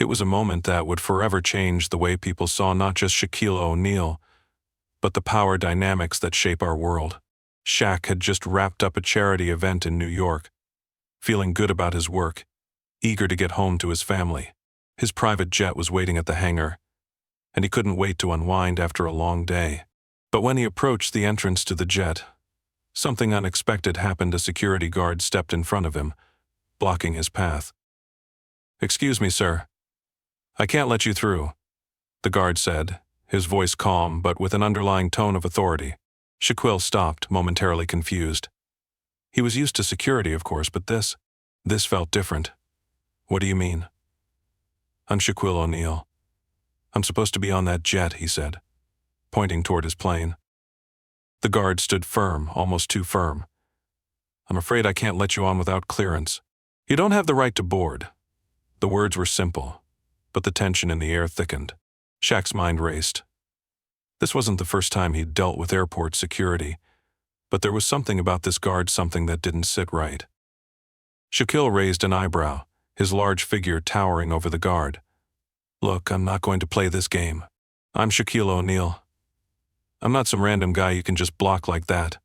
It was a moment that would forever change the way people saw not just Shaquille O'Neal, but the power dynamics that shape our world. Shaq had just wrapped up a charity event in New York, feeling good about his work, eager to get home to his family. His private jet was waiting at the hangar, and he couldn't wait to unwind after a long day. But when he approached the entrance to the jet, something unexpected happened. A security guard stepped in front of him, blocking his path. "Excuse me, sir. I can't let you through," the guard said, his voice calm but with an underlying tone of authority. Shaquille stopped, momentarily confused. He was used to security, of course, but this felt different. "What do you mean?" "I'm Shaquille O'Neal. I'm supposed to be on that jet," he said, pointing toward his plane. The guard stood firm, almost too firm. "I'm afraid I can't let you on without clearance. You don't have the right to board." The words were simple, but the tension in the air thickened. Shaq's mind raced. This wasn't the first time he'd dealt with airport security, but there was something about this guard, something that didn't sit right. Shaquille raised an eyebrow, his large figure towering over the guard. "Look, I'm not going to play this game. I'm Shaquille O'Neal. I'm not some random guy you can just block like that."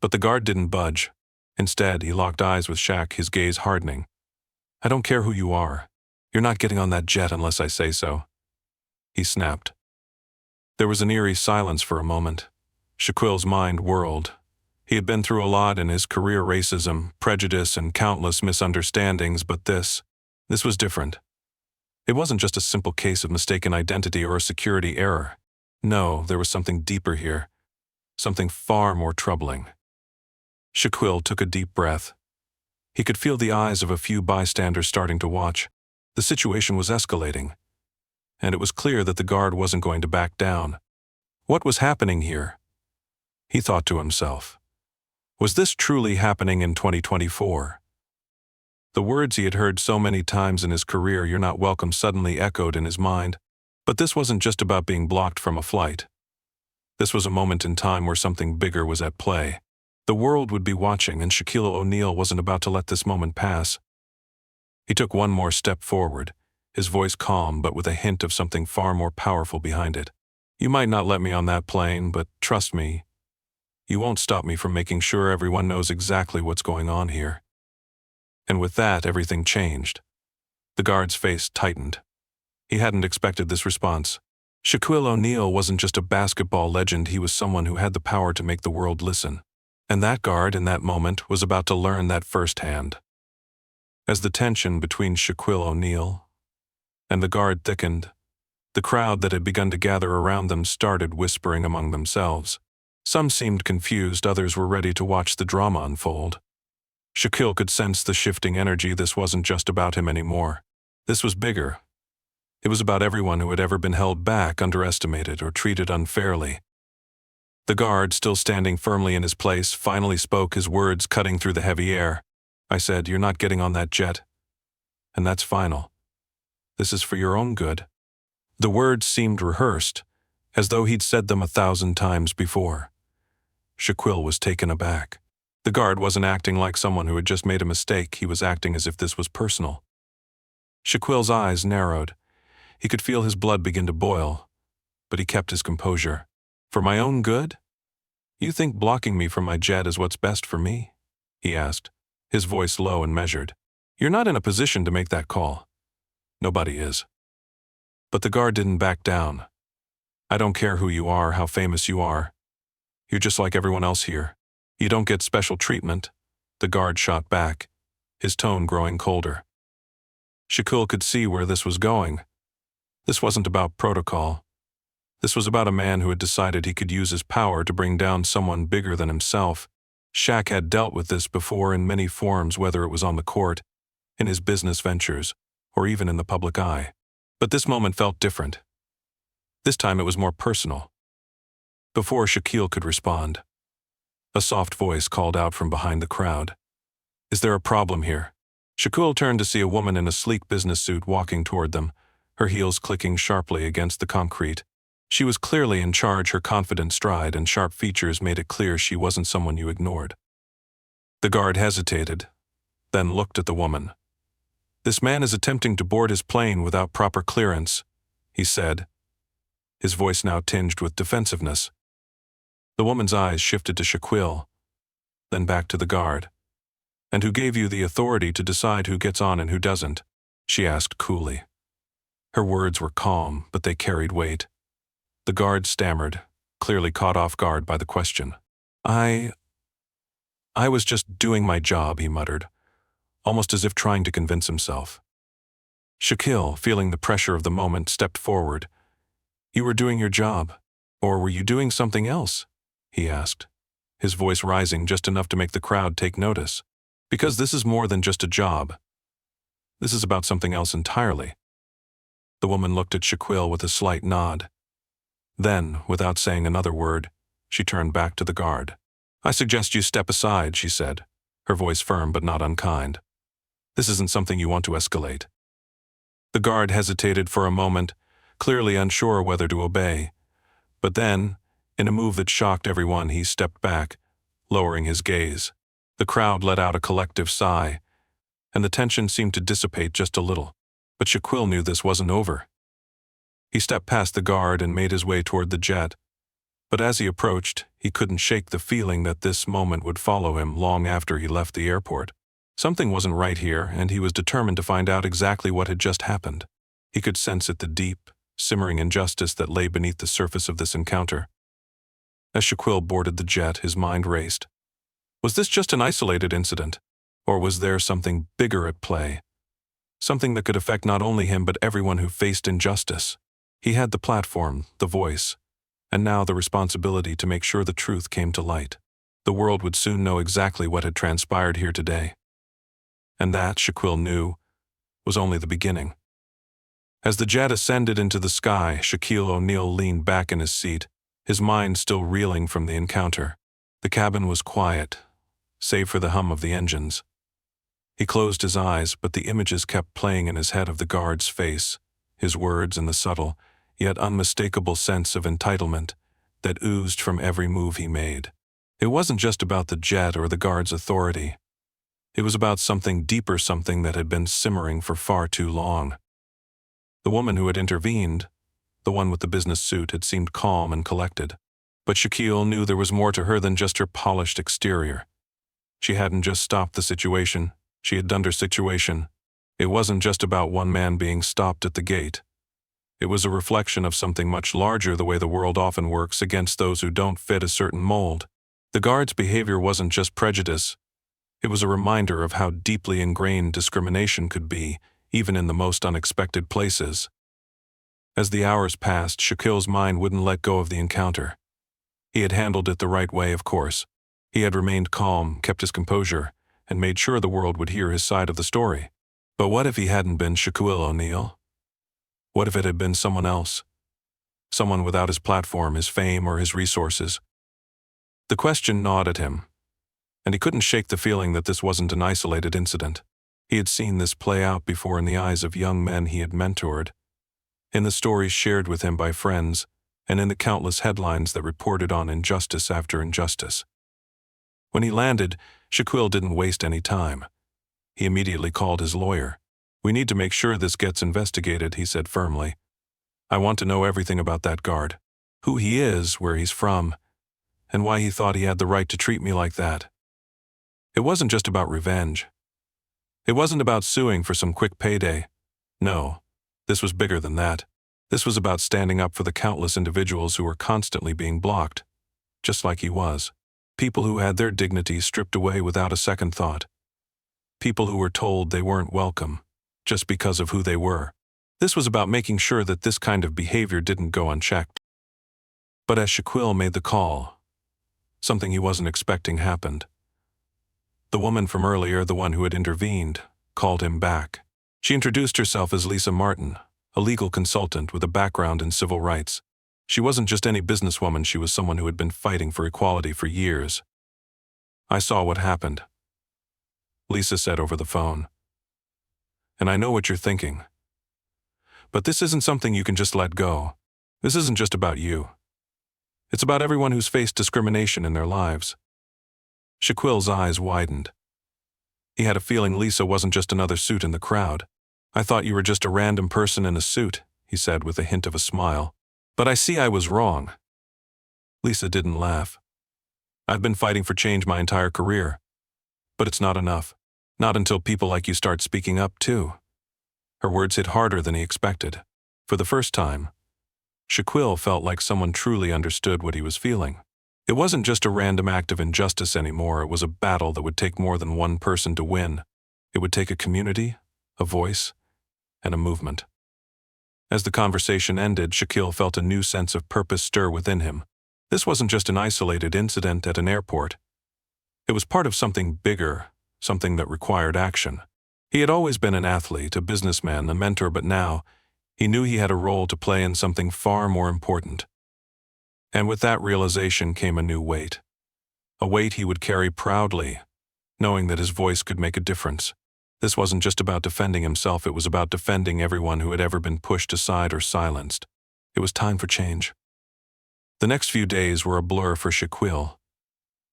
But the guard didn't budge. Instead, he locked eyes with Shaq, his gaze hardening. "I don't care who you are. You're not getting on that jet unless I say so," he snapped. There was an eerie silence for a moment. Shaquille's mind whirled. He had been through a lot in his career: racism, prejudice, and countless misunderstandings, but this was different. It wasn't just a simple case of mistaken identity or a security error. No, there was something deeper here, something far more troubling. Shaquille took a deep breath. He could feel the eyes of a few bystanders starting to watch. The situation was escalating, and it was clear that the guard wasn't going to back down. What was happening here? He thought to himself. Was this truly happening in 2024? The words he had heard so many times in his career, "You're not welcome," suddenly echoed in his mind. But this wasn't just about being blocked from a flight. This was a moment in time where something bigger was at play. The world would be watching, and Shaquille O'Neal wasn't about to let this moment pass. He took one more step forward, his voice calm but with a hint of something far more powerful behind it. "You might not let me on that plane, but trust me, you won't stop me from making sure everyone knows exactly what's going on here." And with that, everything changed. The guard's face tightened. He hadn't expected this response. Shaquille O'Neal wasn't just a basketball legend, he was someone who had the power to make the world listen. And that guard, in that moment, was about to learn that firsthand. As the tension between Shaquille O'Neal and the guard thickened, the crowd that had begun to gather around them started whispering among themselves. Some seemed confused, others were ready to watch the drama unfold. Shaquille could sense the shifting energy. This wasn't just about him anymore. This was bigger. It was about everyone who had ever been held back, underestimated, or treated unfairly. The guard, still standing firmly in his place, finally spoke, his words cutting through the heavy air. "I said, you're not getting on that jet. And that's final. This is for your own good." The words seemed rehearsed, as though he'd said them 1,000 times before. Shaquille was taken aback. The guard wasn't acting like someone who had just made a mistake. He was acting as if this was personal. Shaquille's eyes narrowed. He could feel his blood begin to boil, but he kept his composure. "For my own good? You think blocking me from my jet is what's best for me?" he asked, his voice low and measured. "You're not in a position to make that call. Nobody is." But the guard didn't back down. "I don't care who you are, how famous you are. You're just like everyone else here. You don't get special treatment," the guard shot back, his tone growing colder. Shaquille could see where this was going. This wasn't about protocol. This was about a man who had decided he could use his power to bring down someone bigger than himself. Shaq had dealt with this before in many forms, whether it was on the court, in his business ventures, or even in the public eye. But this moment felt different. This time it was more personal. Before Shaquille could respond, a soft voice called out from behind the crowd. "Is there a problem here?" Shaquille turned to see a woman in a sleek business suit walking toward them, her heels clicking sharply against the concrete. She was clearly in charge. Her confident stride and sharp features made it clear she wasn't someone you ignored. The guard hesitated, then looked at the woman. "This man is attempting to board his plane without proper clearance," he said, his voice now tinged with defensiveness. The woman's eyes shifted to Shaquille, then back to the guard. "And who gave you the authority to decide who gets on and who doesn't?" she asked coolly. Her words were calm, but they carried weight. The guard stammered, clearly caught off guard by the question. I was just doing my job," he muttered, almost as if trying to convince himself. Shaquille, feeling the pressure of the moment, stepped forward. "You were doing your job, or were you doing something else?" he asked, his voice rising just enough to make the crowd take notice. "Because this is more than just a job. This is about something else entirely." The woman looked at Shaquille with a slight nod. Then, without saying another word, she turned back to the guard. "I suggest you step aside," she said, her voice firm but not unkind. "This isn't something you want to escalate." The guard hesitated for a moment, clearly unsure whether to obey. But then, in a move that shocked everyone, he stepped back, lowering his gaze. The crowd let out a collective sigh, and the tension seemed to dissipate just a little. But Shaquille knew this wasn't over. He stepped past the guard and made his way toward the jet. But as he approached, he couldn't shake the feeling that this moment would follow him long after he left the airport. Something wasn't right here, and he was determined to find out exactly what had just happened. He could sense the deep, simmering injustice that lay beneath the surface of this encounter. As Shaquille boarded the jet, his mind raced. Was this just an isolated incident, or was there something bigger at play? Something that could affect not only him but everyone who faced injustice. He had the platform, the voice, and now the responsibility to make sure the truth came to light. The world would soon know exactly what had transpired here today. And that, Shaquille knew, was only the beginning. As the jet ascended into the sky, Shaquille O'Neal leaned back in his seat, his mind still reeling from the encounter. The cabin was quiet, save for the hum of the engines. He closed his eyes, but the images kept playing in his head of the guard's face, his words, and the subtle, yet unmistakable sense of entitlement that oozed from every move he made. It wasn't just about the jet or the guard's authority. It was about something deeper, something that had been simmering for far too long. The woman who had intervened, the one with the business suit, had seemed calm and collected. But Shaquille knew there was more to her than just her polished exterior. She hadn't just stopped the situation, she had done her situation. It wasn't just about one man being stopped at the gate. It was a reflection of something much larger, the way the world often works against those who don't fit a certain mold. The guard's behavior wasn't just prejudice. It was a reminder of how deeply ingrained discrimination could be, even in the most unexpected places. As the hours passed, Shaquille's mind wouldn't let go of the encounter. He had handled it the right way, of course. He had remained calm, kept his composure, and made sure the world would hear his side of the story. But what if he hadn't been Shaquille O'Neal? What if it had been someone else? Someone without his platform, his fame, or his resources? The question gnawed at him, and he couldn't shake the feeling that this wasn't an isolated incident. He had seen this play out before in the eyes of young men he had mentored, in the stories shared with him by friends, and in the countless headlines that reported on injustice after injustice. When he landed, Shaquille didn't waste any time. He immediately called his lawyer. "We need to make sure this gets investigated," he said firmly. "I want to know everything about that guard. Who he is, where he's from, and why he thought he had the right to treat me like that." It wasn't just about revenge. It wasn't about suing for some quick payday. No, this was bigger than that. This was about standing up for the countless individuals who were constantly being blocked, just like he was. People who had their dignity stripped away without a second thought. People who were told they weren't welcome, just because of who they were. This was about making sure that this kind of behavior didn't go unchecked. But as Shaquille made the call, something he wasn't expecting happened. The woman from earlier, the one who had intervened, called him back. She introduced herself as Lisa Martin, a legal consultant with a background in civil rights. She wasn't just any businesswoman, she was someone who had been fighting for equality for years. "I saw what happened," Lisa said over the phone. "And I know what you're thinking. But this isn't something you can just let go. This isn't just about you. It's about everyone who's faced discrimination in their lives." Shaquille's eyes widened. He had a feeling Lisa wasn't just another suit in the crowd. "I thought you were just a random person in a suit," he said with a hint of a smile. "But I see I was wrong." Lisa didn't laugh. "I've been fighting for change my entire career. But it's not enough. Not until people like you start speaking up, too." Her words hit harder than he expected. For the first time, Shaquille felt like someone truly understood what he was feeling. It wasn't just a random act of injustice anymore, it was a battle that would take more than one person to win. It would take a community, a voice, and a movement. As the conversation ended, Shaquille felt a new sense of purpose stir within him. This wasn't just an isolated incident at an airport. It was part of something bigger, something that required action. He had always been an athlete, a businessman, a mentor, but now, he knew he had a role to play in something far more important. And with that realization came a new weight. A weight he would carry proudly, knowing that his voice could make a difference. This wasn't just about defending himself, it was about defending everyone who had ever been pushed aside or silenced. It was time for change. The next few days were a blur for Shaquille.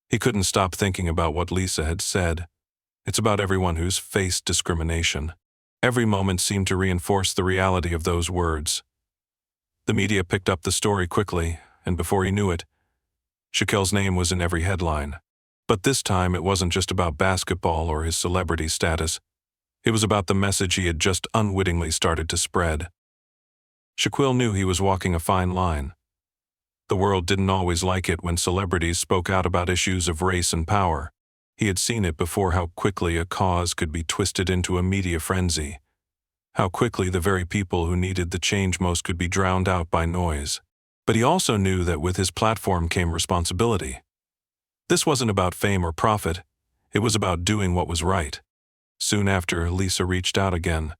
He couldn't stop thinking about what Lisa had said. It's about everyone who's faced discrimination. Every moment seemed to reinforce the reality of those words. The media picked up the story quickly, and before he knew it, Shaquille's name was in every headline. But this time it wasn't just about basketball or his celebrity status. It was about the message he had just unwittingly started to spread. Shaquille knew he was walking a fine line. The world didn't always like it when celebrities spoke out about issues of race and power. He had seen it before, how quickly a cause could be twisted into a media frenzy. How quickly the very people who needed the change most could be drowned out by noise. But he also knew that with his platform came responsibility. This wasn't about fame or profit. It was about doing what was right. Soon after, Lisa reached out again.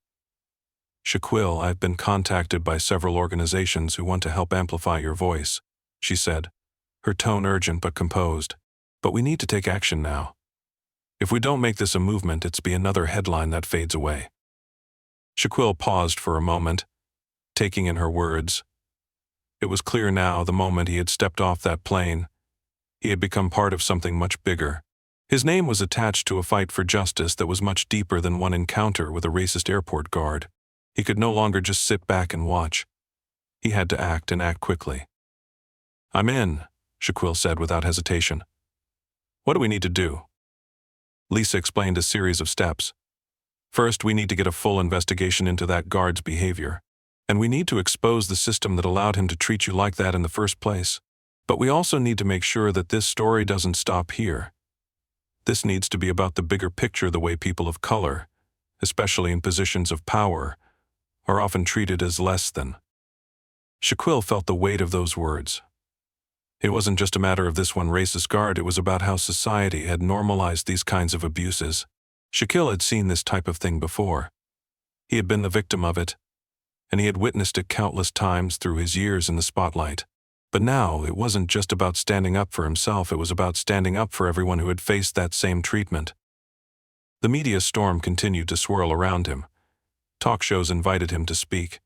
"Shaquille, I've been contacted by several organizations who want to help amplify your voice," she said, her tone urgent but composed. "But we need to take action now. If we don't make this a movement, it's be another headline that fades away." Shaquille paused for a moment, taking in her words. It was clear now, the moment he had stepped off that plane, he had become part of something much bigger. His name was attached to a fight for justice that was much deeper than one encounter with a racist airport guard. He could no longer just sit back and watch. He had to act, and act quickly. "I'm in," Shaquille said without hesitation. "What do we need to do?" Lisa explained a series of steps. "First, we need to get a full investigation into that guard's behavior. And we need to expose the system that allowed him to treat you like that in the first place. But we also need to make sure that this story doesn't stop here. This needs to be about the bigger picture, the way people of color, especially in positions of power, are often treated as less than." Shaquille felt the weight of those words. It wasn't just a matter of this one racist guard, it was about how society had normalized these kinds of abuses. Shaquille had seen this type of thing before. He had been the victim of it, and he had witnessed it countless times through his years in the spotlight. But now, it wasn't just about standing up for himself, it was about standing up for everyone who had faced that same treatment. The media storm continued to swirl around him. Talk shows invited him to speak.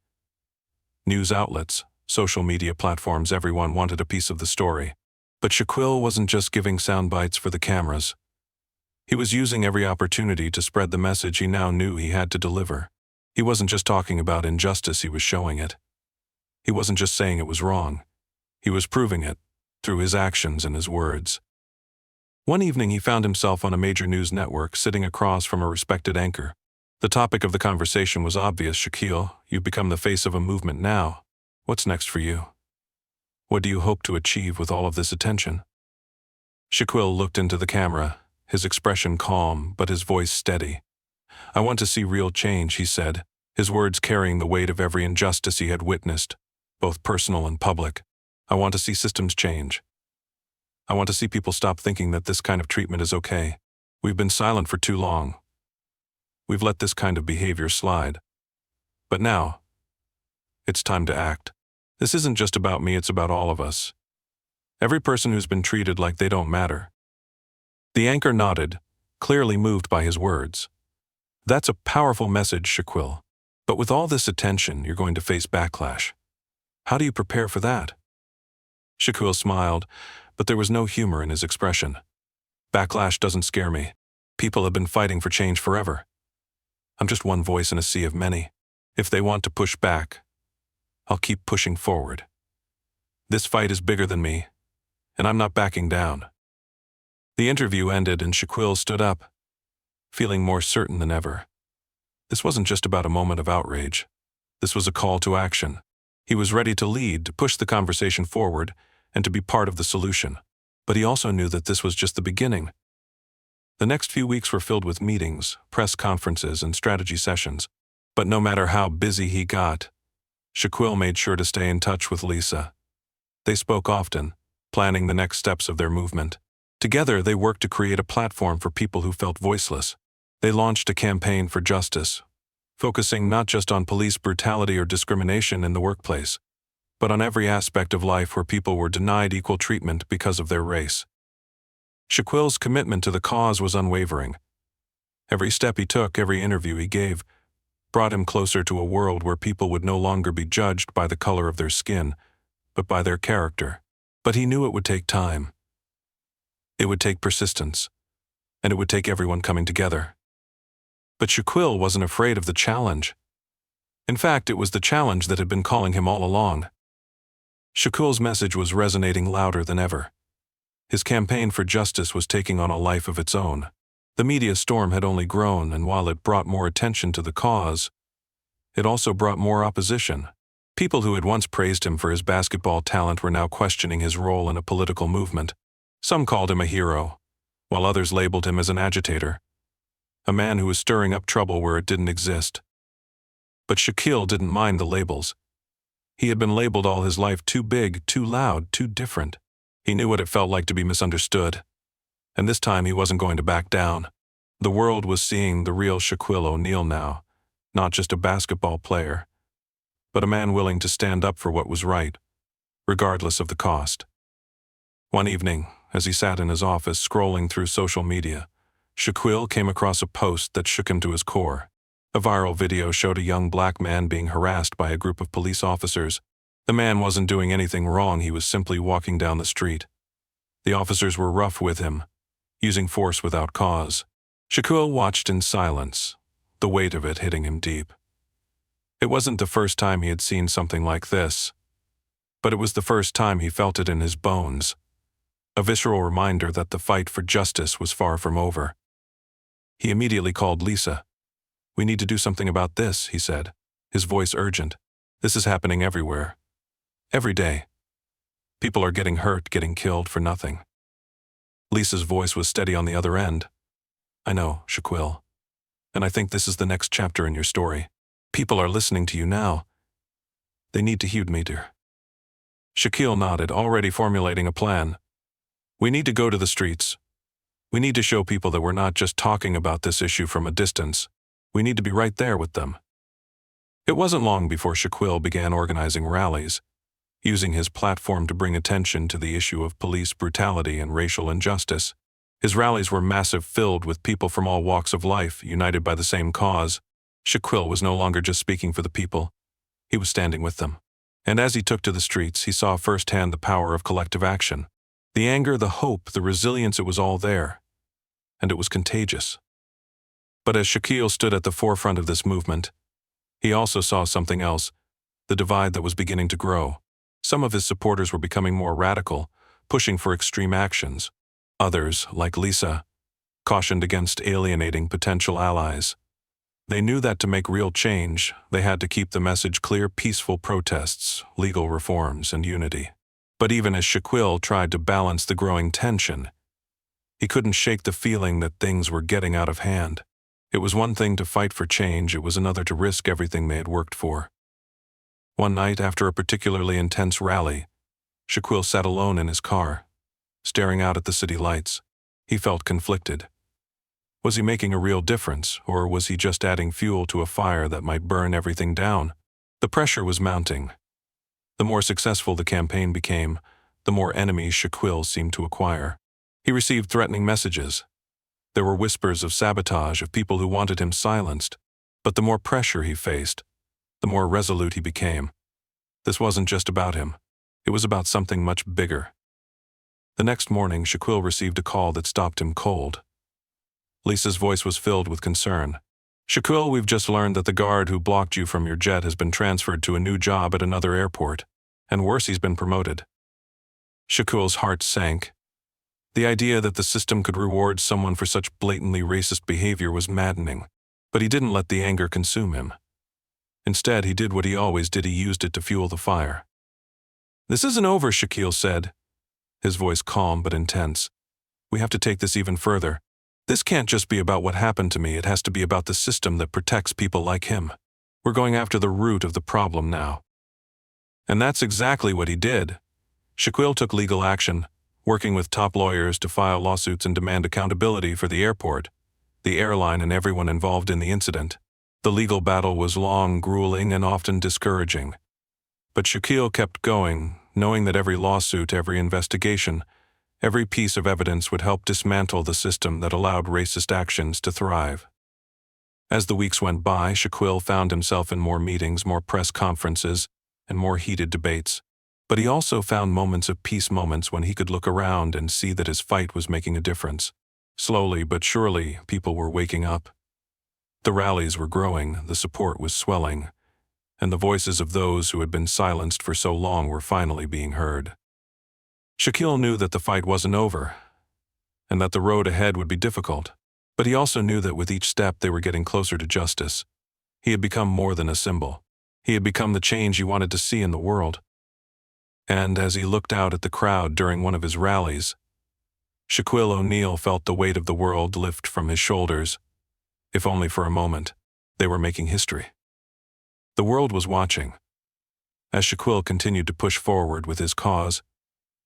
News outlets, social media platforms, everyone wanted a piece of the story. But Shaquille wasn't just giving sound bites for the cameras. He was using every opportunity to spread the message he now knew he had to deliver. He wasn't just talking about injustice, he was showing it. He wasn't just saying it was wrong. He was proving it, through his actions and his words. One evening he found himself on a major news network, sitting across from a respected anchor. The topic of the conversation was obvious. "Shaquille, you've become the face of a movement now. What's next for you? What do you hope to achieve with all of this attention?" Shaquille looked into the camera, his expression calm, but his voice steady. "I want to see real change," he said, his words carrying the weight of every injustice he had witnessed, both personal and public. "I want to see systems change. I want to see people stop thinking that this kind of treatment is okay. We've been silent for too long. We've let this kind of behavior slide. But now, it's time to act. This isn't just about me, it's about all of us. Every person who's been treated like they don't matter." The anchor nodded, clearly moved by his words. "That's a powerful message, Shaquille. But with all this attention, you're going to face backlash. How do you prepare for that?" Shaquille smiled, but there was no humor in his expression. "Backlash doesn't scare me. People have been fighting for change forever. I'm just one voice in a sea of many. If they want to push back, I'll keep pushing forward. This fight is bigger than me, and I'm not backing down." The interview ended and Shaquille stood up, feeling more certain than ever. This wasn't just about a moment of outrage. This was a call to action. He was ready to lead, to push the conversation forward, and to be part of the solution. But he also knew that this was just the beginning. The next few weeks were filled with meetings, press conferences, and strategy sessions. But no matter how busy he got, Shaquille made sure to stay in touch with Lisa. They spoke often, planning the next steps of their movement. Together, they worked to create a platform for people who felt voiceless. They launched a campaign for justice, focusing not just on police brutality or discrimination in the workplace, but on every aspect of life where people were denied equal treatment because of their race. Shaquille's commitment to the cause was unwavering. Every step he took, every interview he gave, brought him closer to a world where people would no longer be judged by the color of their skin, but by their character. But he knew it would take time. It would take persistence, and it would take everyone coming together. But Shaquille wasn't afraid of the challenge. In fact, it was the challenge that had been calling him all along. Shaquille's message was resonating louder than ever. His campaign for justice was taking on a life of its own. The media storm had only grown, and while it brought more attention to the cause, it also brought more opposition. People who had once praised him for his basketball talent were now questioning his role in a political movement. Some called him a hero, while others labeled him as an agitator, a man who was stirring up trouble where it didn't exist. But Shaquille didn't mind the labels. He had been labeled all his life too big, too loud, too different. He knew what it felt like to be misunderstood, and this time he wasn't going to back down. The world was seeing the real Shaquille O'Neal now, not just a basketball player, but a man willing to stand up for what was right, regardless of the cost. One evening, as he sat in his office scrolling through social media, Shaquille came across a post that shook him to his core. A viral video showed a young black man being harassed by a group of police officers. The man wasn't doing anything wrong, he was simply walking down the street. The officers were rough with him, using force without cause. Shaquille watched in silence, the weight of it hitting him deep. It wasn't the first time he had seen something like this, but it was the first time he felt it in his bones. A visceral reminder that the fight for justice was far from over. He immediately called Lisa. "We need to do something about this," he said, his voice urgent. "This is happening everywhere. Every day. People are getting hurt, getting killed for nothing." Lisa's voice was steady on the other end. "I know, Shaquille. And I think this is the next chapter in your story. People are listening to you now. They need to hear me, dear." Shaquille nodded, already formulating a plan. "We need to go to the streets. We need to show people that we're not just talking about this issue from a distance. We need to be right there with them." It wasn't long before Shaquille began organizing rallies, using his platform to bring attention to the issue of police brutality and racial injustice. His rallies were massive, filled with people from all walks of life, united by the same cause. Shaquille was no longer just speaking for the people. He was standing with them. And as he took to the streets, he saw firsthand the power of collective action. The anger, the hope, the resilience, it was all there. And it was contagious. But as Shaquille stood at the forefront of this movement, he also saw something else, the divide that was beginning to grow. Some of his supporters were becoming more radical, pushing for extreme actions. Others, like Lisa, cautioned against alienating potential allies. They knew that to make real change, they had to keep the message clear: peaceful protests, legal reforms, and unity. But even as Shaquille tried to balance the growing tension, he couldn't shake the feeling that things were getting out of hand. It was one thing to fight for change, it was another to risk everything they had worked for. One night, after a particularly intense rally, Shaquille sat alone in his car, staring out at the city lights. He felt conflicted. Was he making a real difference, or was he just adding fuel to a fire that might burn everything down? The pressure was mounting. The more successful the campaign became, the more enemies Shaquille seemed to acquire. He received threatening messages. There were whispers of sabotage, of people who wanted him silenced. But the more pressure he faced, the more resolute he became. This wasn't just about him. It was about something much bigger. The next morning, Shaquille received a call that stopped him cold. Lisa's voice was filled with concern. Shaquille, we've just learned that the guard who blocked you from your jet has been transferred to a new job at another airport. And worse, he's been promoted. Shaquille's heart sank. The idea that the system could reward someone for such blatantly racist behavior was maddening. But he didn't let the anger consume him. Instead, he did what he always did. He used it to fuel the fire. "This isn't over," Shaquille said, his voice calm but intense. "We have to take this even further. This can't just be about what happened to me. It has to be about the system that protects people like him. We're going after the root of the problem now." And that's exactly what he did. Shaquille took legal action, working with top lawyers to file lawsuits and demand accountability for the airport, the airline, and everyone involved in the incident. The legal battle was long, grueling, and often discouraging. But Shaquille kept going, knowing that every lawsuit, every investigation, every piece of evidence would help dismantle the system that allowed racist actions to thrive. As the weeks went by, Shaquille found himself in more meetings, more press conferences, and more heated debates. But he also found moments of peace, moments when he could look around and see that his fight was making a difference. Slowly but surely, people were waking up. The rallies were growing, the support was swelling, and the voices of those who had been silenced for so long were finally being heard. Shaquille knew that the fight wasn't over, and that the road ahead would be difficult, but he also knew that with each step they were getting closer to justice. He had become more than a symbol. He had become the change he wanted to see in the world. And as he looked out at the crowd during one of his rallies, Shaquille O'Neal felt the weight of the world lift from his shoulders. If only for a moment, they were making history. The world was watching. As Shaquille continued to push forward with his cause,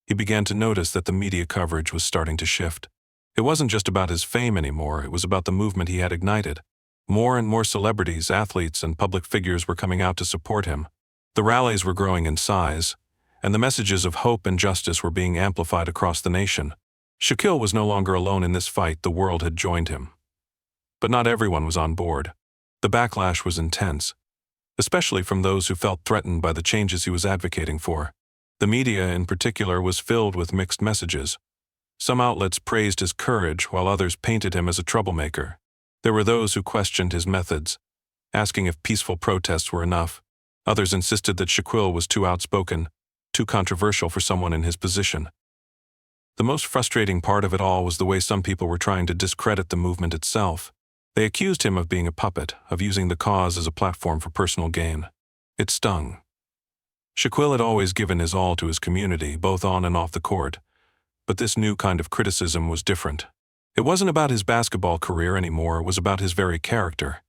he began to notice that the media coverage was starting to shift. It wasn't just about his fame anymore, it was about the movement he had ignited. More and more celebrities, athletes, and public figures were coming out to support him. The rallies were growing in size, and the messages of hope and justice were being amplified across the nation. Shaquille was no longer alone in this fight. The world had joined him. But not everyone was on board. The backlash was intense, especially from those who felt threatened by the changes he was advocating for. The media, in particular, was filled with mixed messages. Some outlets praised his courage, while others painted him as a troublemaker. There were those who questioned his methods, asking if peaceful protests were enough. Others insisted that Shaquille was too outspoken, too controversial for someone in his position. The most frustrating part of it all was the way some people were trying to discredit the movement itself. They accused him of being a puppet, of using the cause as a platform for personal gain. It stung. Shaquille had always given his all to his community, both on and off the court. But this new kind of criticism was different. It wasn't about his basketball career anymore, it was about his very character.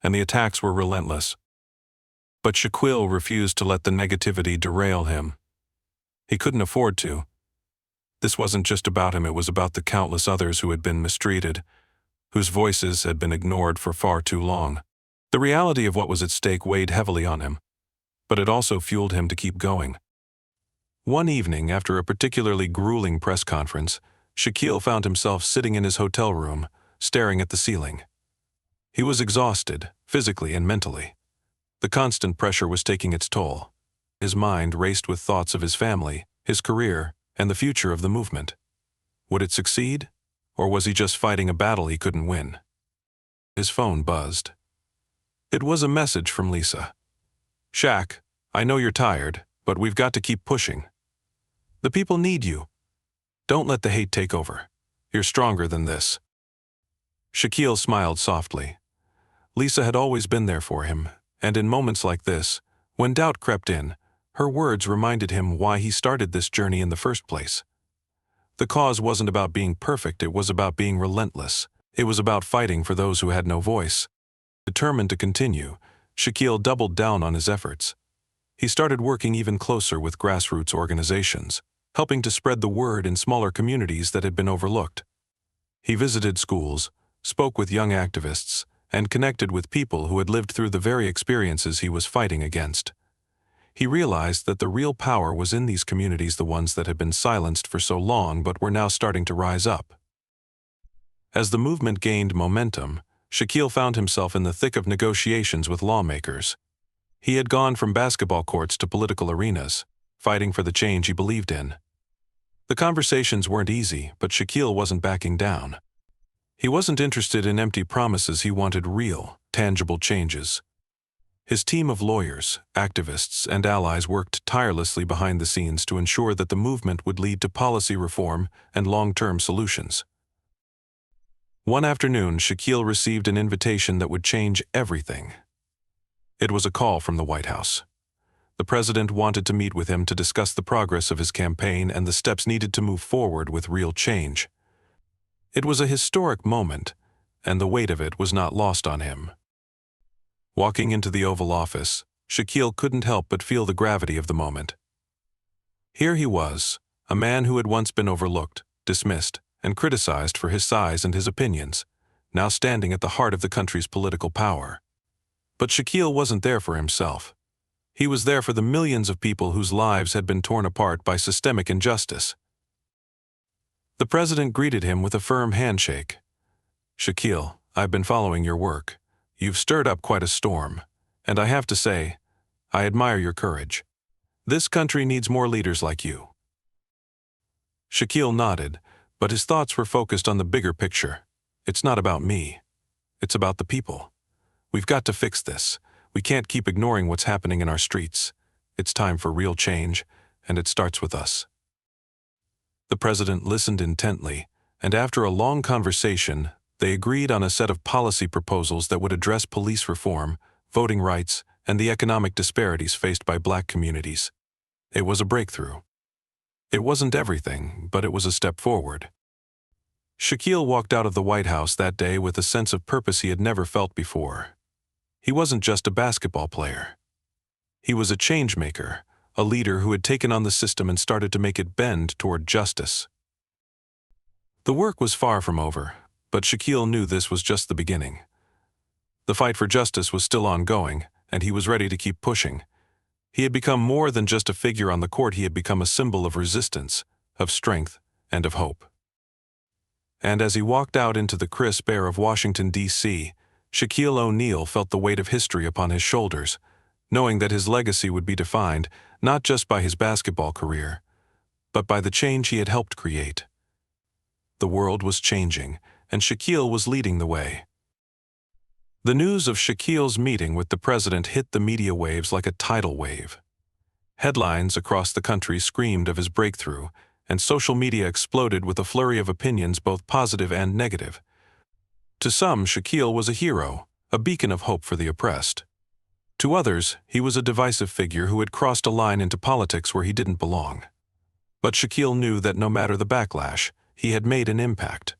And the attacks were relentless. But Shaquille refused to let the negativity derail him. He couldn't afford to. This wasn't just about him, it was about the countless others who had been mistreated, whose voices had been ignored for far too long. The reality of what was at stake weighed heavily on him, but it also fueled him to keep going. One evening, after a particularly grueling press conference, Shaquille found himself sitting in his hotel room, staring at the ceiling. He was exhausted, physically and mentally. The constant pressure was taking its toll. His mind raced with thoughts of his family, his career, and the future of the movement. Would it succeed? Or was he just fighting a battle he couldn't win? His phone buzzed. It was a message from Lisa. "Shaq, I know you're tired, but we've got to keep pushing. The people need you. Don't let the hate take over. You're stronger than this." Shaquille smiled softly. Lisa had always been there for him, and in moments like this, when doubt crept in, her words reminded him why he started this journey in the first place. The cause wasn't about being perfect, it was about being relentless. It was about fighting for those who had no voice. Determined to continue, Shaquille doubled down on his efforts. He started working even closer with grassroots organizations, helping to spread the word in smaller communities that had been overlooked. He visited schools, spoke with young activists, and connected with people who had lived through the very experiences he was fighting against. He realized that the real power was in these communities, the ones that had been silenced for so long but were now starting to rise up. As the movement gained momentum, Shaquille found himself in the thick of negotiations with lawmakers. He had gone from basketball courts to political arenas, fighting for the change he believed in. The conversations weren't easy, but Shaquille wasn't backing down. He wasn't interested in empty promises, he wanted real, tangible changes. His team of lawyers, activists, and allies worked tirelessly behind the scenes to ensure that the movement would lead to policy reform and long-term solutions. One afternoon, Shaquille received an invitation that would change everything. It was a call from the White House. The president wanted to meet with him to discuss the progress of his campaign and the steps needed to move forward with real change. It was a historic moment, and the weight of it was not lost on him. Walking into the Oval Office, Shaquille couldn't help but feel the gravity of the moment. Here he was, a man who had once been overlooked, dismissed, and criticized for his size and his opinions, now standing at the heart of the country's political power. But Shaquille wasn't there for himself. He was there for the millions of people whose lives had been torn apart by systemic injustice. The president greeted him with a firm handshake. "Shaquille, I've been following your work. You've stirred up quite a storm, and I have to say, I admire your courage. This country needs more leaders like you." Shaquille nodded, but his thoughts were focused on the bigger picture. "It's not about me. It's about the people. We've got to fix this. We can't keep ignoring what's happening in our streets. It's time for real change, and it starts with us." The president listened intently, and after a long conversation, they agreed on a set of policy proposals that would address police reform, voting rights, and the economic disparities faced by Black communities. It was a breakthrough. It wasn't everything, but it was a step forward. Shaquille walked out of the White House that day with a sense of purpose he had never felt before. He wasn't just a basketball player. He was a change maker, a leader who had taken on the system and started to make it bend toward justice. The work was far from over, but Shaquille knew this was just the beginning. The fight for justice was still ongoing, and he was ready to keep pushing. He had become more than just a figure on the court. He had become a symbol of resistance, of strength, and of hope. And as he walked out into the crisp air of Washington, D.C., Shaquille O'Neal felt the weight of history upon his shoulders, knowing that his legacy would be defined not just by his basketball career, but by the change he had helped create. The world was changing, and Shaquille was leading the way. The news of Shaquille's meeting with the president hit the media waves like a tidal wave. Headlines across the country screamed of his breakthrough, and social media exploded with a flurry of opinions, both positive and negative. To some, Shaquille was a hero, a beacon of hope for the oppressed. To others, he was a divisive figure who had crossed a line into politics where he didn't belong. But Shaquille knew that no matter the backlash, he had made an impact.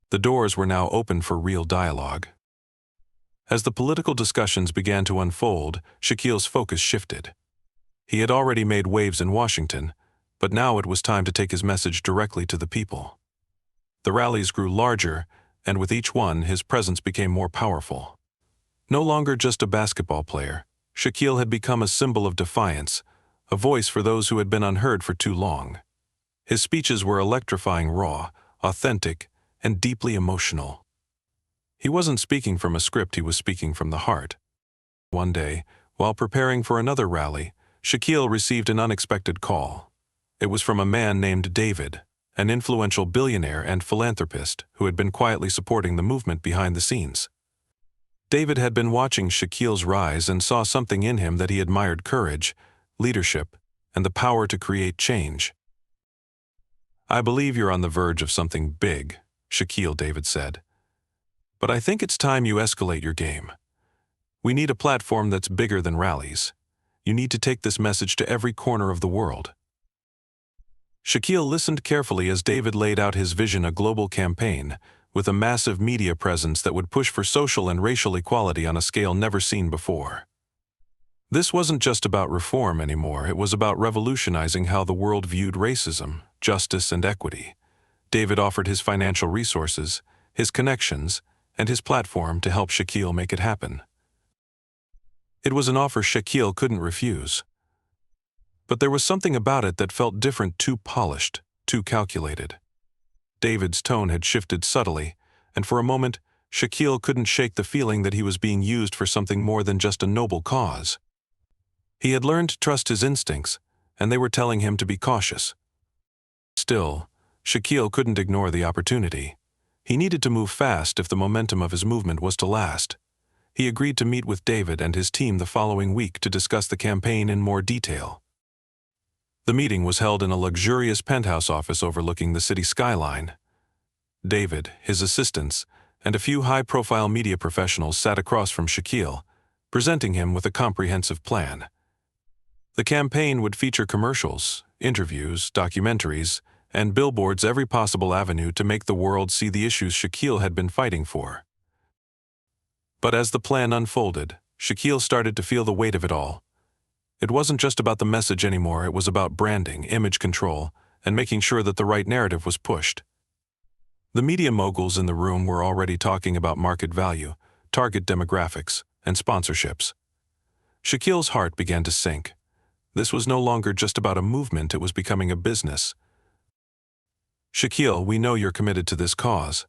The doors were now open for real dialogue. As the political discussions began to unfold, Shaquille's focus shifted. He had already made waves in Washington, but now it was time to take his message directly to the people. The rallies grew larger, and with each one, his presence became more powerful. No longer just a basketball player, Shaquille had become a symbol of defiance, a voice for those who had been unheard for too long. His speeches were electrifying, raw, authentic, and deeply emotional. He wasn't speaking from a script, he was speaking from the heart. One day, while preparing for another rally, Shaquille received an unexpected call. It was from a man named David, an influential billionaire and philanthropist who had been quietly supporting the movement behind the scenes. David had been watching Shaquille's rise and saw something in him that he admired: courage, leadership, and the power to create change. "I believe you're on the verge of something big," Shaquille, David said. "But I think it's time you escalate your game. We need a platform that's bigger than rallies. You need to take this message to every corner of the world." Shaquille listened carefully as David laid out his vision: a global campaign, with a massive media presence that would push for social and racial equality on a scale never seen before. This wasn't just about reform anymore, it was about revolutionizing how the world viewed racism, justice, and equity. David offered his financial resources, his connections, and his platform to help Shaquille make it happen. It was an offer Shaquille couldn't refuse. But there was something about it that felt different, too polished, too calculated. David's tone had shifted subtly, and for a moment, Shaquille couldn't shake the feeling that he was being used for something more than just a noble cause. He had learned to trust his instincts, and they were telling him to be cautious. Still, Shaquille couldn't ignore the opportunity. He needed to move fast if the momentum of his movement was to last. He agreed to meet with David and his team the following week to discuss the campaign in more detail. The meeting was held in a luxurious penthouse office overlooking the city skyline. David, his assistants, and a few high-profile media professionals sat across from Shaquille, presenting him with a comprehensive plan. The campaign would feature commercials, interviews, documentaries, and billboards every possible avenue to make the world see the issues Shaquille had been fighting for. But as the plan unfolded, Shaquille started to feel the weight of it all. It wasn't just about the message anymore, it was about branding, image control, and making sure that the right narrative was pushed. The media moguls in the room were already talking about market value, target demographics, and sponsorships. Shaquille's heart began to sink. This was no longer just about a movement, it was becoming a business. Shaquille, we know you're committed to this cause.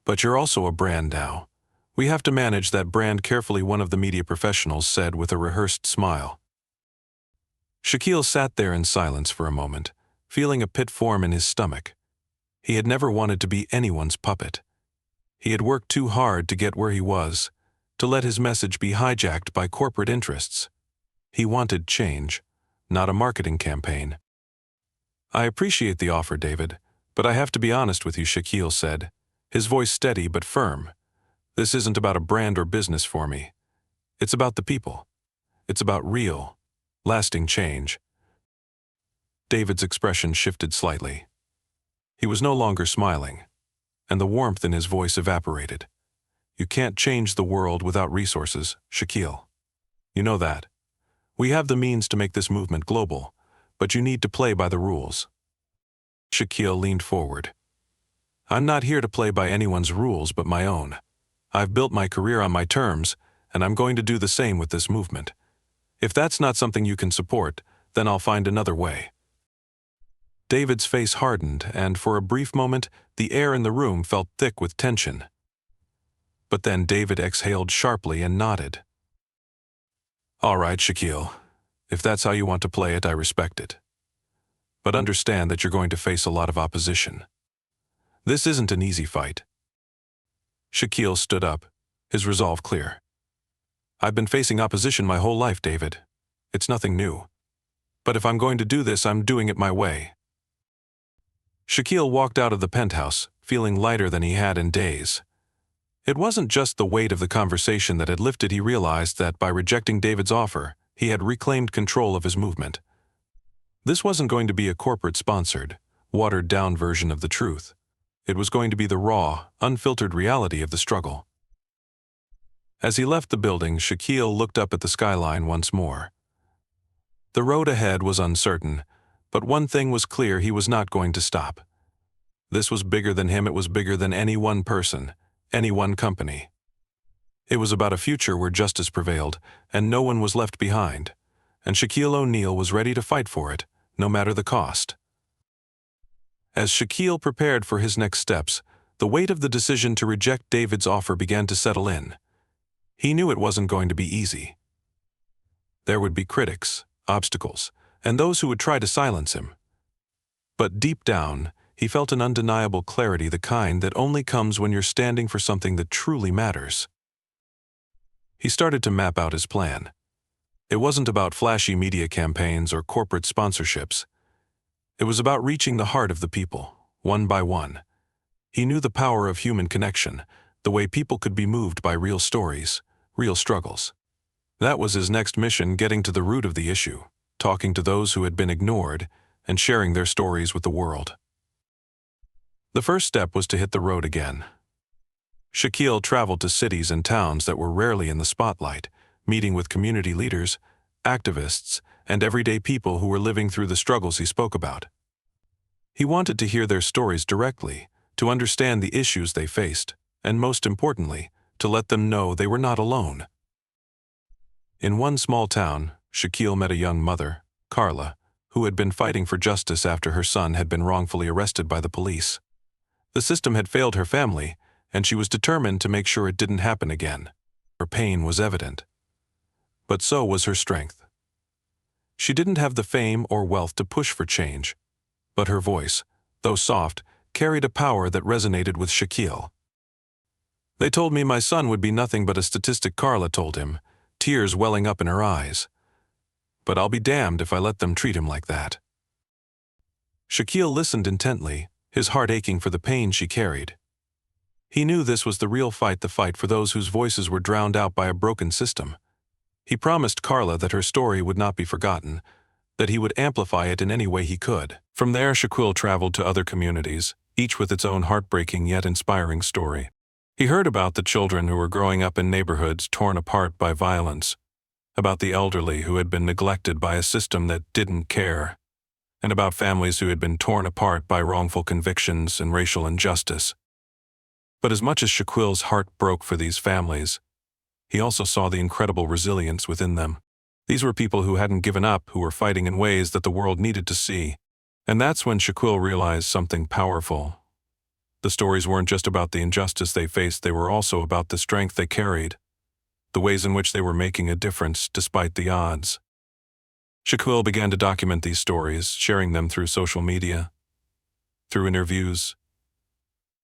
But you're also a brand now. We have to manage that brand carefully, one of the media professionals said with a rehearsed smile. Shaquille sat there in silence for a moment, feeling a pit form in his stomach. He had never wanted to be anyone's puppet. He had worked too hard to get where he was, to let his message be hijacked by corporate interests. He wanted change, not a marketing campaign. I appreciate the offer, David, but I have to be honest with you, Shaquille said, his voice steady but firm. This isn't about a brand or business for me. It's about the people. It's about real, lasting change. David's expression shifted slightly. He was no longer smiling, and the warmth in his voice evaporated. You can't change the world without resources, Shaquille. You know that. We have the means to make this movement global, but you need to play by the rules. Shaquille leaned forward. I'm not here to play by anyone's rules but my own. I've built my career on my terms, and I'm going to do the same with this movement. If that's not something you can support, then I'll find another way. David's face hardened, and for a brief moment, the air in the room felt thick with tension. But then David exhaled sharply and nodded. All right, Shaquille. If that's how you want to play it, I respect it. But understand that you're going to face a lot of opposition. This isn't an easy fight. Shaquille stood up, his resolve clear. I've been facing opposition my whole life, David. It's nothing new. But if I'm going to do this, I'm doing it my way. Shaquille walked out of the penthouse, feeling lighter than he had in days. It wasn't just the weight of the conversation that had lifted. He realized that by rejecting David's offer, he had reclaimed control of his movement. This wasn't going to be a corporate-sponsored, watered-down version of the truth. It was going to be the raw, unfiltered reality of the struggle. As he left the building, Shaquille looked up at the skyline once more. The road ahead was uncertain, but one thing was clear: he was not going to stop. This was bigger than him, it was bigger than any one person, any one company. It was about a future where justice prevailed, and no one was left behind, and Shaquille O'Neal was ready to fight for it, no matter the cost. As Shaquille prepared for his next steps, the weight of the decision to reject David's offer began to settle in. He knew it wasn't going to be easy. There would be critics, obstacles, and those who would try to silence him. But deep down, he felt an undeniable clarity, the kind that only comes when you're standing for something that truly matters. He started to map out his plan. It wasn't about flashy media campaigns or corporate sponsorships. It was about reaching the heart of the people, one by one. He knew the power of human connection, the way people could be moved by real stories, real struggles. That was his next mission, getting to the root of the issue, talking to those who had been ignored, and sharing their stories with the world. The first step was to hit the road again. Shaquille traveled to cities and towns that were rarely in the spotlight, meeting with community leaders, activists, and everyday people who were living through the struggles he spoke about. He wanted to hear their stories directly, to understand the issues they faced, and most importantly, to let them know they were not alone. In one small town, Shaquille met a young mother, Carla, who had been fighting for justice after her son had been wrongfully arrested by the police. The system had failed her family, and she was determined to make sure it didn't happen again. Her pain was evident. But so was her strength. She didn't have the fame or wealth to push for change, but her voice, though soft, carried a power that resonated with Shaquille. "They told me my son would be nothing but a statistic," Carla told him, tears welling up in her eyes. "But I'll be damned if I let them treat him like that." Shaquille listened intently, his heart aching for the pain she carried. He knew this was the real fight, the fight for those whose voices were drowned out by a broken system. He promised Carla that her story would not be forgotten, that he would amplify it in any way he could. From there, Shaquille traveled to other communities, each with its own heartbreaking yet inspiring story. He heard about the children who were growing up in neighborhoods torn apart by violence, about the elderly who had been neglected by a system that didn't care, and about families who had been torn apart by wrongful convictions and racial injustice. But as much as Shaquille's heart broke for these families, he also saw the incredible resilience within them. These were people who hadn't given up, who were fighting in ways that the world needed to see. And that's when Shaquille realized something powerful. The stories weren't just about the injustice they faced, they were also about the strength they carried, the ways in which they were making a difference despite the odds. Shaquille began to document these stories, sharing them through social media, through interviews,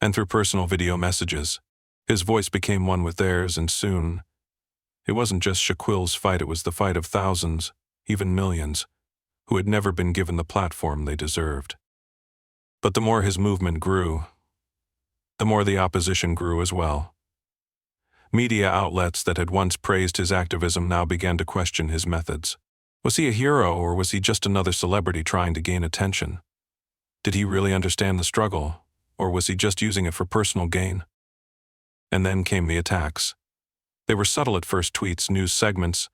and through personal video messages. His voice became one with theirs, and soon, it wasn't just Shaquille's fight, it was the fight of thousands, even millions, who had never been given the platform they deserved. But the more his movement grew, the more the opposition grew as well. Media outlets that had once praised his activism now began to question his methods. Was he a hero, or was he just another celebrity trying to gain attention? Did he really understand the struggle, or was he just using it for personal gain? And then came the attacks. They were subtle at first: tweets, news segments,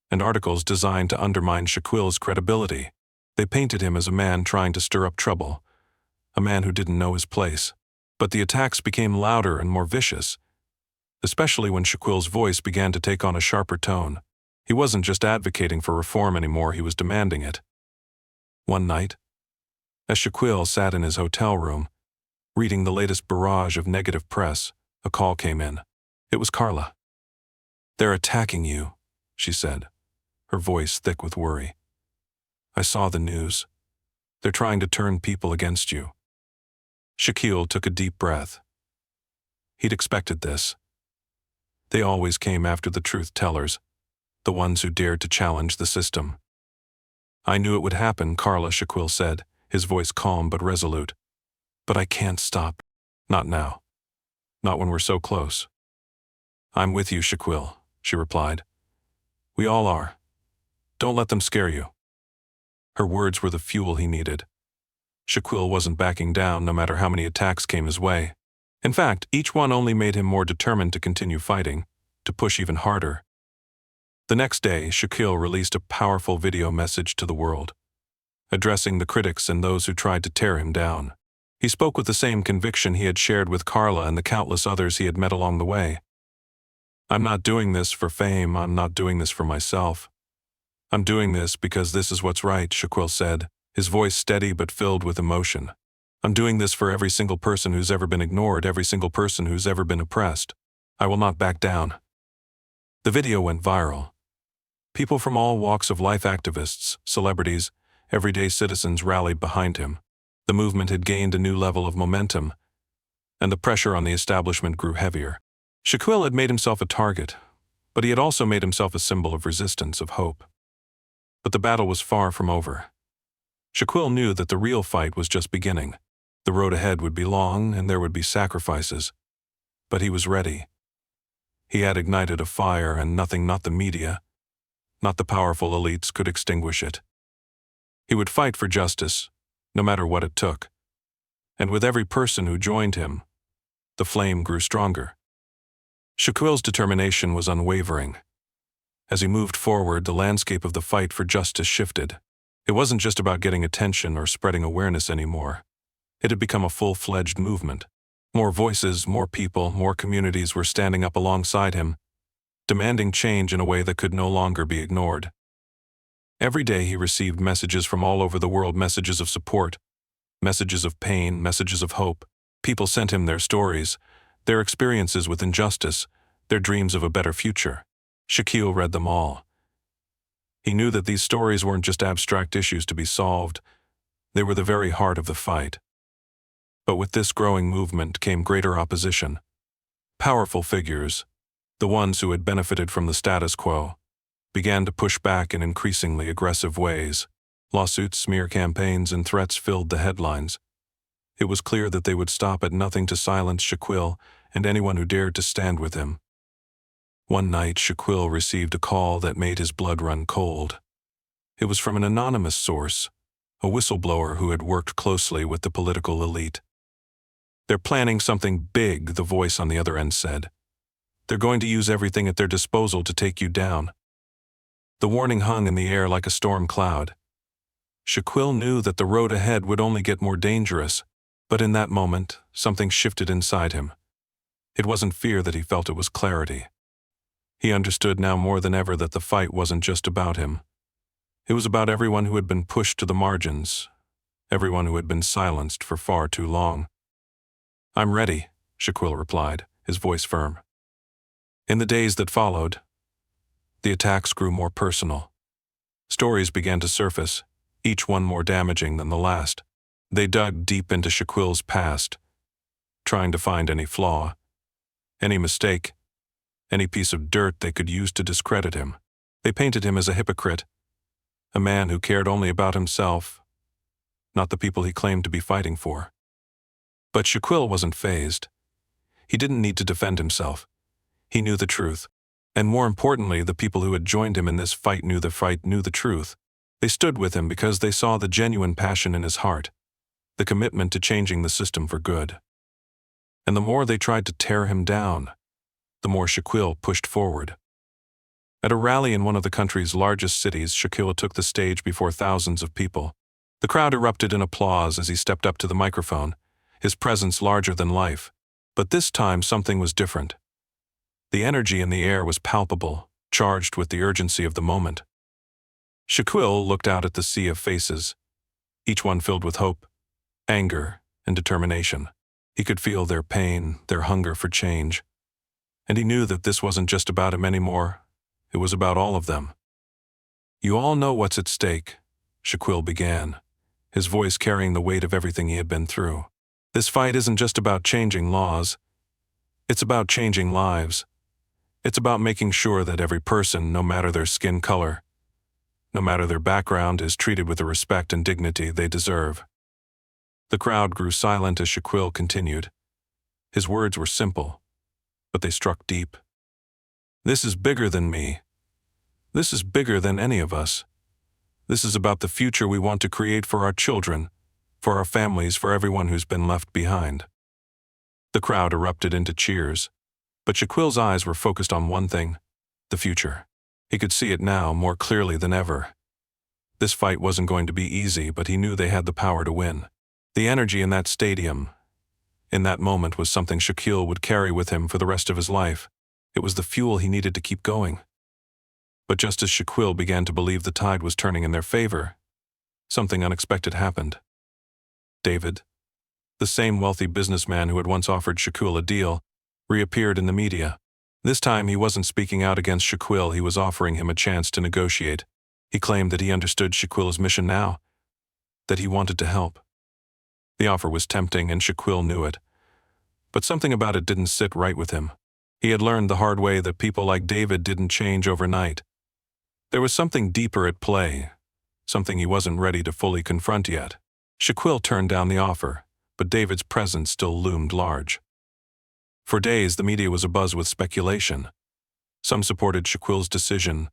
and articles designed to undermine Shaquille's credibility. They painted him as a man trying to stir up trouble, a man who didn't know his place. But the attacks became louder and more vicious, especially when Shaquille's voice began to take on a sharper tone. He wasn't just advocating for reform anymore, he was demanding it. One night, as Shaquille sat in his hotel room, reading the latest barrage of negative press, a call came in. It was Carla. "They're attacking you," she said, her voice thick with worry. "I saw the news. They're trying to turn people against you." Shaquille took a deep breath. He'd expected this. They always came after the truth tellers, the ones who dared to challenge the system. "I knew it would happen," Carla, Shaquille said, his voice calm but resolute. "But I can't stop. Not now. Not when we're so close." "I'm with you, Shaquille," she replied. "We all are. Don't let them scare you." Her words were the fuel he needed. Shaquille wasn't backing down no matter how many attacks came his way. In fact, each one only made him more determined to continue fighting, to push even harder. The next day, Shaquille released a powerful video message to the world, addressing the critics and those who tried to tear him down. He spoke with the same conviction he had shared with Carla and the countless others he had met along the way. "I'm not doing this for fame, I'm not doing this for myself. I'm doing this because this is what's right," Shaquille said, his voice steady but filled with emotion. "I'm doing this for every single person who's ever been ignored, every single person who's ever been oppressed. I will not back down." The video went viral. People from all walks of life, activists, celebrities, everyday citizens rallied behind him. The movement had gained a new level of momentum, and the pressure on the establishment grew heavier. Shaquille had made himself a target, but he had also made himself a symbol of resistance, of hope. But the battle was far from over. Shaquille knew that the real fight was just beginning. The road ahead would be long, and there would be sacrifices. But he was ready. He had ignited a fire, and nothing, not the media, not the powerful elites, could extinguish it. He would fight for justice, no matter what it took. And with every person who joined him, the flame grew stronger. Shaquille's determination was unwavering. As he moved forward, the landscape of the fight for justice shifted. It wasn't just about getting attention or spreading awareness anymore. It had become a full-fledged movement. More voices, more people, more communities were standing up alongside him, demanding change in a way that could no longer be ignored. Every day he received messages from all over the world, messages of support, messages of pain, messages of hope. People sent him their stories, their experiences with injustice, their dreams of a better future. Shaquille read them all. He knew that these stories weren't just abstract issues to be solved, they were the very heart of the fight. But with this growing movement came greater opposition. Powerful figures, the ones who had benefited from the status quo, began to push back in increasingly aggressive ways. Lawsuits, smear campaigns, and threats filled the headlines. It was clear that they would stop at nothing to silence Shaquille and anyone who dared to stand with him. One night, Shaquille received a call that made his blood run cold. It was from an anonymous source, a whistleblower who had worked closely with the political elite. "They're planning something big," the voice on the other end said. "They're going to use everything at their disposal to take you down." The warning hung in the air like a storm cloud. Shaquille knew that the road ahead would only get more dangerous, but in that moment, something shifted inside him. It wasn't fear that he felt, it was clarity. He understood now more than ever that the fight wasn't just about him. It was about everyone who had been pushed to the margins, everyone who had been silenced for far too long. "I'm ready," Shaquille replied, his voice firm. In the days that followed, the attacks grew more personal. Stories began to surface, each one more damaging than the last. They dug deep into Shaquille's past, trying to find any flaw, any mistake, any piece of dirt they could use to discredit him. They painted him as a hypocrite, a man who cared only about himself, not the people he claimed to be fighting for. But Shaquille wasn't fazed. He didn't need to defend himself. He knew the truth. And more importantly, the people who had joined him in this fight knew the truth. They stood with him because they saw the genuine passion in his heart, the commitment to changing the system for good. And the more they tried to tear him down, the more Shaquille pushed forward. At a rally in one of the country's largest cities, Shaquille took the stage before thousands of people. The crowd erupted in applause as he stepped up to the microphone, his presence larger than life. But this time something was different. The energy in the air was palpable, charged with the urgency of the moment. Shaquille looked out at the sea of faces, each one filled with hope, anger, and determination. He could feel their pain, their hunger for change. And he knew that this wasn't just about him anymore. It was about all of them. "You all know what's at stake," Shaquille began, his voice carrying the weight of everything he had been through. "This fight isn't just about changing laws. It's about changing lives. It's about making sure that every person, no matter their skin color, no matter their background, is treated with the respect and dignity they deserve." The crowd grew silent as Shaquille continued. His words were simple, but they struck deep. "This is bigger than me. This is bigger than any of us. This is about the future we want to create for our children, for our families, for everyone who's been left behind." The crowd erupted into cheers, but Shaquille's eyes were focused on one thing: the future. He could see it now more clearly than ever. This fight wasn't going to be easy, but he knew they had the power to win. The energy in that stadium, in that moment, was something Shaquille would carry with him for the rest of his life. It was the fuel he needed to keep going. But just as Shaquille began to believe the tide was turning in their favor, something unexpected happened. David, the same wealthy businessman who had once offered Shaquille a deal, reappeared in the media. This time he wasn't speaking out against Shaquille, he was offering him a chance to negotiate. He claimed that he understood Shaquille's mission now, that he wanted to help. The offer was tempting, and Shaquille knew it. But something about it didn't sit right with him. He had learned the hard way that people like David didn't change overnight. There was something deeper at play, something he wasn't ready to fully confront yet. Shaquille turned down the offer, but David's presence still loomed large. For days, the media was abuzz with speculation. Some supported Shaquille's decision,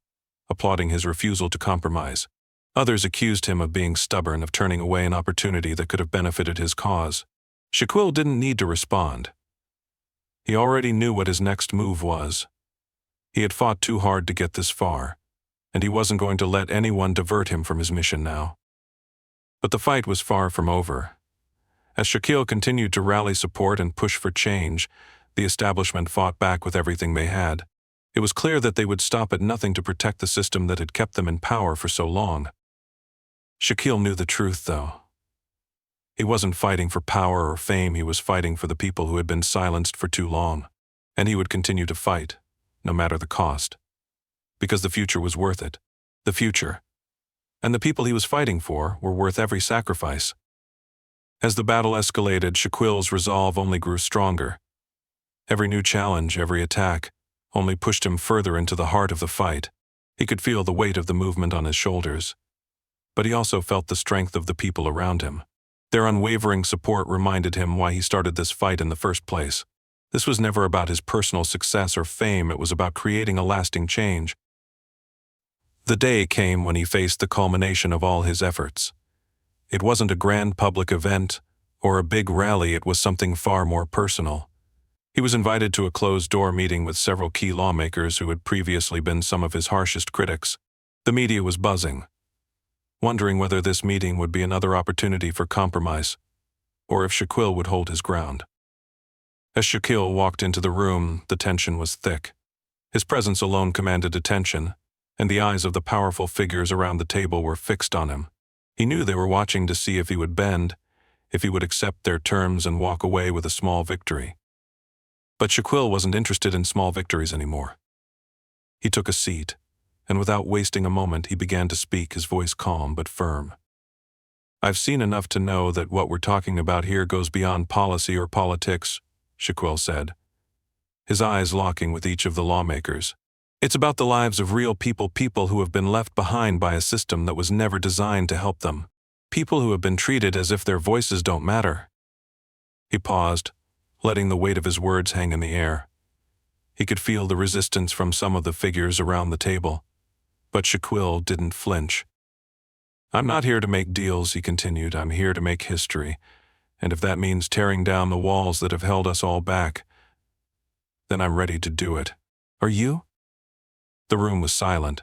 applauding his refusal to compromise. Others accused him of being stubborn, of turning away an opportunity that could have benefited his cause. Shaquille didn't need to respond. He already knew what his next move was. He had fought too hard to get this far, and he wasn't going to let anyone divert him from his mission now. But the fight was far from over. As Shaquille continued to rally support and push for change, the establishment fought back with everything they had. It was clear that they would stop at nothing to protect the system that had kept them in power for so long. Shaquille knew the truth, though. He wasn't fighting for power or fame, he was fighting for the people who had been silenced for too long. And he would continue to fight, no matter the cost. Because the future was worth it. The future. And the people he was fighting for were worth every sacrifice. As the battle escalated, Shaquille's resolve only grew stronger. Every new challenge, every attack, only pushed him further into the heart of the fight. He could feel the weight of the movement on his shoulders, but he also felt the strength of the people around him. Their unwavering support reminded him why he started this fight in the first place. This was never about his personal success or fame, it was about creating a lasting change. The day came when he faced the culmination of all his efforts. It wasn't a grand public event or a big rally, it was something far more personal. He was invited to a closed-door meeting with several key lawmakers who had previously been some of his harshest critics. The media was buzzing, wondering whether this meeting would be another opportunity for compromise, or if Shaquille would hold his ground. As Shaquille walked into the room, the tension was thick. His presence alone commanded attention, and the eyes of the powerful figures around the table were fixed on him. He knew they were watching to see if he would bend, if he would accept their terms and walk away with a small victory. But Shaquille wasn't interested in small victories anymore. He took a seat, and without wasting a moment, he began to speak, his voice calm but firm. "I've seen enough to know that what we're talking about here goes beyond policy or politics," Shaquille said, his eyes locking with each of the lawmakers. "It's about the lives of real people, people who have been left behind by a system that was never designed to help them. People who have been treated as if their voices don't matter." He paused, letting the weight of his words hang in the air. He could feel the resistance from some of the figures around the table, but Shaquille didn't flinch. "I'm not here to make deals," he continued. "I'm here to make history, and if that means tearing down the walls that have held us all back, then I'm ready to do it. Are you?" The room was silent.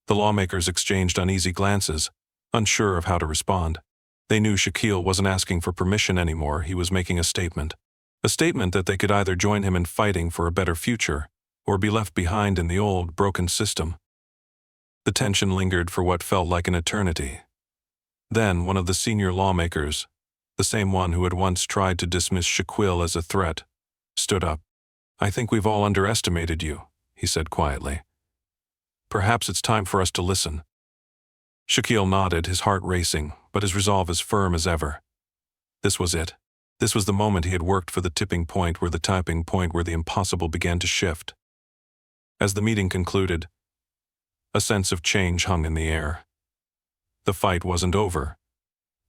The lawmakers exchanged uneasy glances, unsure of how to respond. They knew Shaquille wasn't asking for permission anymore, he was making a statement. A statement that they could either join him in fighting for a better future, or be left behind in the old, broken system. The tension lingered for what felt like an eternity. Then one of the senior lawmakers, the same one who had once tried to dismiss Shaquille as a threat, stood up. "I think we've all underestimated you," he said quietly. "Perhaps it's time for us to listen." Shaquille nodded, his heart racing, but his resolve as firm as ever. This was it. This was the moment he had worked for, the tipping point where the impossible began to shift. As the meeting concluded, a sense of change hung in the air. The fight wasn't over,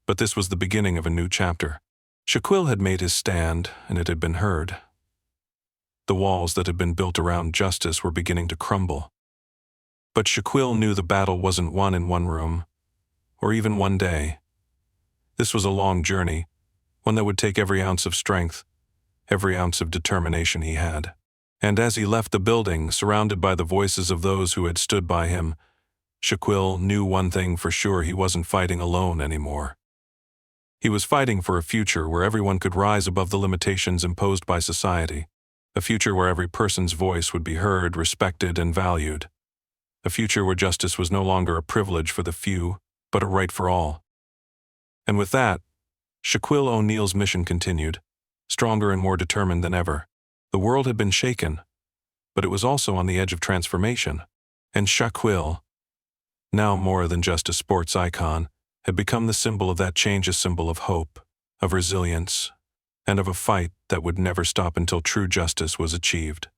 but this was the beginning of a new chapter. Shaquille had made his stand, and it had been heard. The walls that had been built around justice were beginning to crumble. But Shaquille knew the battle wasn't won in one room, or even one day. This was a long journey, one that would take every ounce of strength, every ounce of determination he had. And as he left the building, surrounded by the voices of those who had stood by him, Shaquille knew one thing for sure: he wasn't fighting alone anymore. He was fighting for a future where everyone could rise above the limitations imposed by society, a future where every person's voice would be heard, respected, and valued, a future where justice was no longer a privilege for the few, but a right for all. And with that, Shaquille O'Neal's mission continued, stronger and more determined than ever. The world had been shaken, but it was also on the edge of transformation. And Shaquille, now more than just a sports icon, had become the symbol of that change, a symbol of hope, of resilience, and of a fight that would never stop until true justice was achieved.